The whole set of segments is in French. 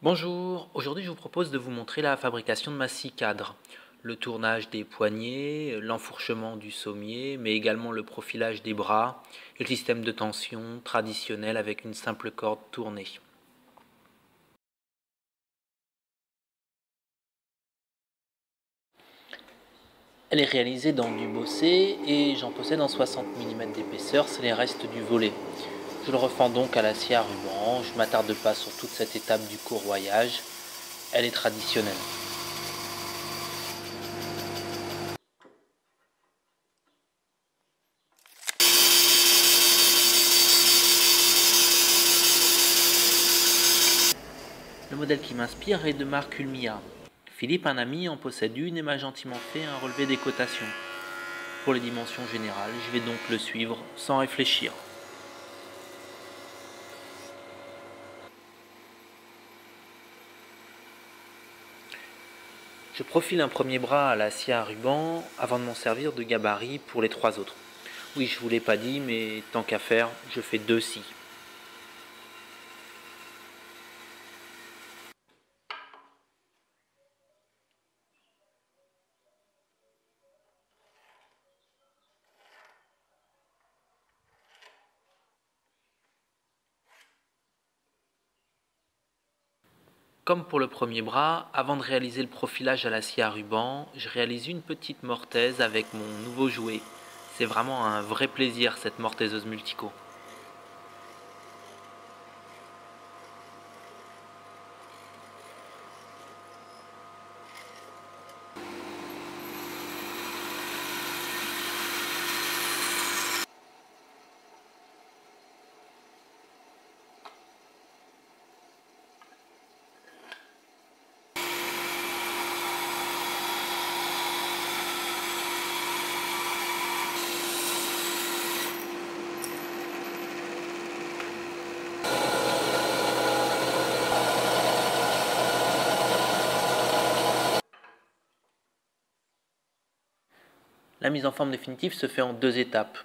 Bonjour, aujourd'hui je vous propose de vous montrer la fabrication de ma scie cadre. Le tournage des poignets, l'enfourchement du sommier, mais également le profilage des bras et le système de tension traditionnel avec une simple corde tournée. Elle est réalisée dans du bossé et j'en possède en 60 mm d'épaisseur, c'est les restes du volet. Je le refends donc à la scie à ruban, je ne m'attarde pas sur toute cette étape du courroyage, elle est traditionnelle. Le modèle qui m'inspire est de marque Ulmia. Philippe, un ami, en possède une et m'a gentiment fait un relevé des cotations. Pour les dimensions générales, je vais donc le suivre sans réfléchir. Je profile un premier bras à la scie à ruban avant de m'en servir de gabarit pour les trois autres. Oui, je ne vous l'ai pas dit, mais tant qu'à faire, je fais deux scies. Comme pour le premier bras, avant de réaliser le profilage à la scie à ruban, je réalise une petite mortaise avec mon nouveau jouet. C'est vraiment un vrai plaisir cette mortaiseuse multico. La mise en forme définitive se fait en deux étapes.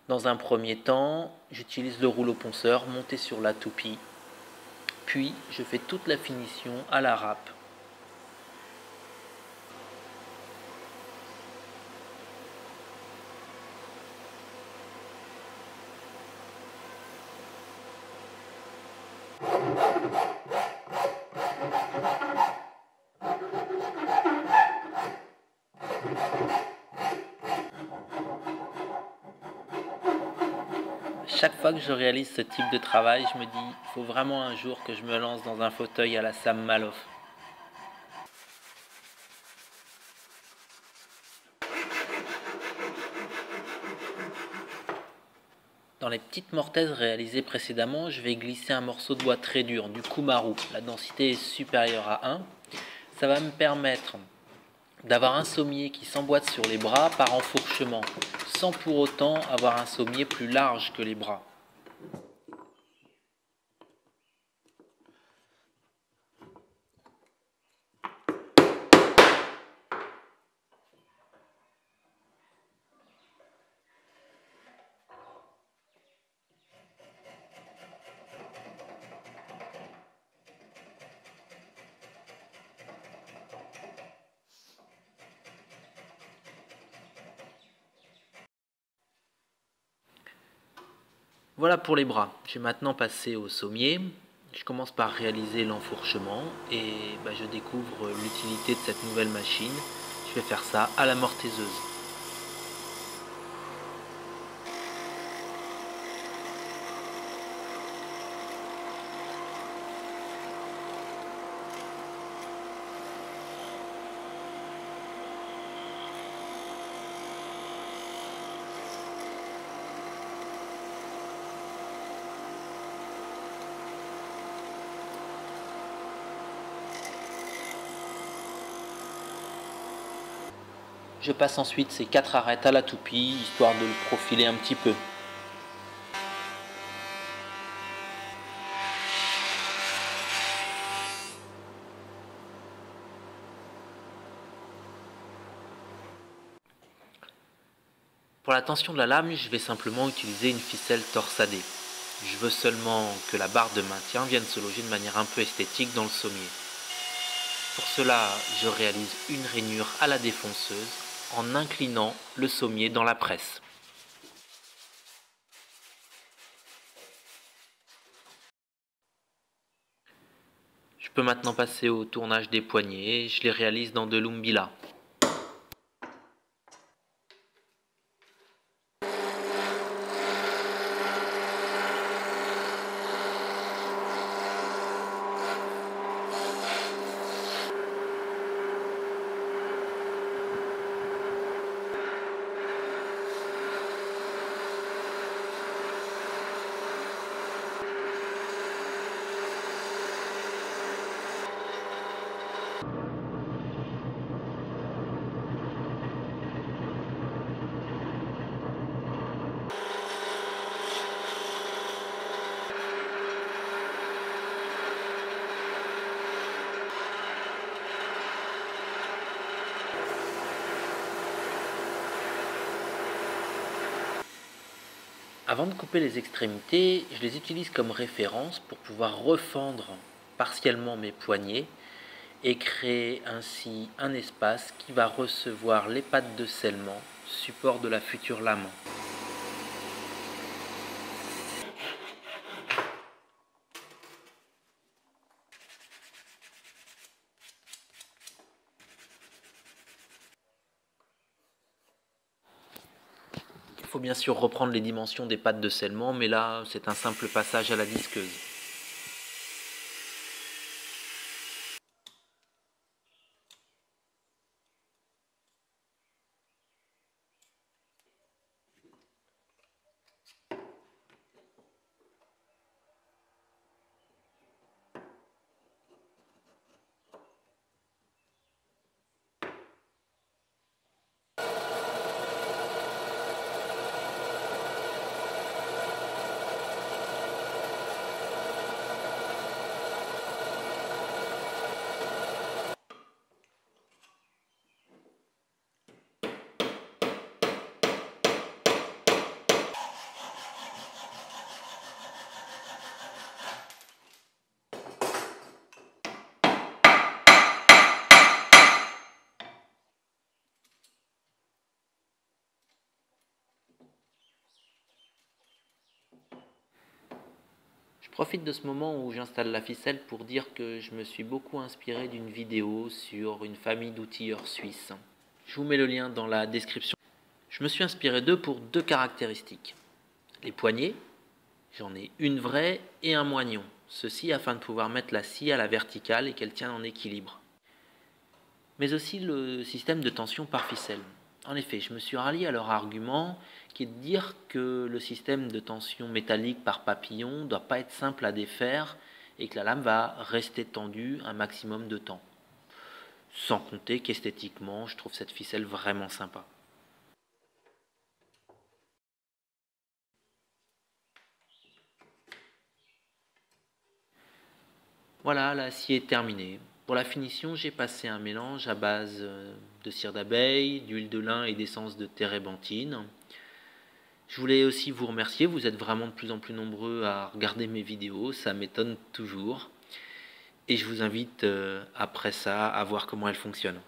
Dans un premier temps, j'utilise le rouleau ponceur monté sur la toupie. Puis, je fais toute la finition à la râpe. Chaque fois que je réalise ce type de travail, je me dis il faut vraiment un jour que je me lance dans un fauteuil à la Sam Maloff. Dans les petites mortaises réalisées précédemment, je vais glisser un morceau de bois très dur, du Kumaru. La densité est supérieure à 1. Ça va me permettre d'avoir un sommier qui s'emboîte sur les bras par enfourchement, sans pour autant avoir un sommier plus large que les bras. Voilà pour les bras. Je vais maintenant passer au sommier. Je commence par réaliser l'enfourchement et je découvre l'utilité de cette nouvelle machine. Je vais faire ça à la mortaiseuse. Je passe ensuite ces 4 arêtes à la toupie, histoire de le profiler un petit peu. Pour la tension de la lame, je vais simplement utiliser une ficelle torsadée. Je veux seulement que la barre de maintien vienne se loger de manière un peu esthétique dans le sommier. Pour cela, je réalise une rainure à la défonceuse en inclinant le sommier dans la presse. Je peux maintenant passer au tournage des poignets, je les réalise dans de l'Umbilla. Avant de couper les extrémités, je les utilise comme référence pour pouvoir refendre partiellement mes poignets et créer ainsi un espace qui va recevoir les pattes de scellement, support de la future lame. Il faut bien sûr reprendre les dimensions des pattes de scellement, mais là c'est un simple passage à la disqueuse. Je profite de ce moment où j'installe la ficelle pour dire que je me suis beaucoup inspiré d'une vidéo sur une famille d'outilleurs suisses. Je vous mets le lien dans la description. Je me suis inspiré d'eux pour deux caractéristiques. Les poignées, j'en ai une vraie et un moignon. Ceci afin de pouvoir mettre la scie à la verticale et qu'elle tienne en équilibre. Mais aussi le système de tension par ficelle. En effet, je me suis rallié à leur argument qui est de dire que le système de tension métallique par papillon ne doit pas être simple à défaire et que la lame va rester tendue un maximum de temps. Sans compter qu'esthétiquement, je trouve cette ficelle vraiment sympa. Voilà, la scie est terminée. Pour la finition, j'ai passé un mélange à base de cire d'abeille, d'huile de lin et d'essence de térébenthine. Je voulais aussi vous remercier, vous êtes vraiment de plus en plus nombreux à regarder mes vidéos, ça m'étonne toujours. Et je vous invite après ça à voir comment elles fonctionnent.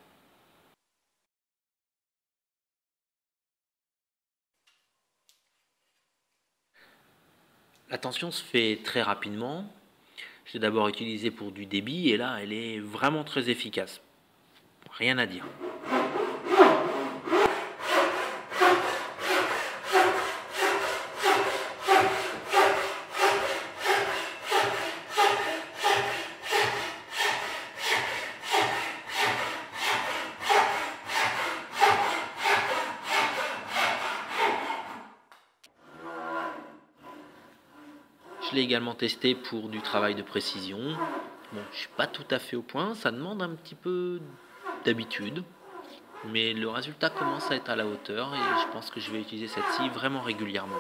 La tension se fait très rapidement. Je l'ai d'abord utilisée pour du débit et là elle est vraiment très efficace. Rien à dire. Je l'ai également testé pour du travail de précision. Bon, je suis pas tout à fait au point, ça demande un petit peu d'habitude, mais le résultat commence à être à la hauteur et je pense que je vais utiliser cette scie vraiment régulièrement.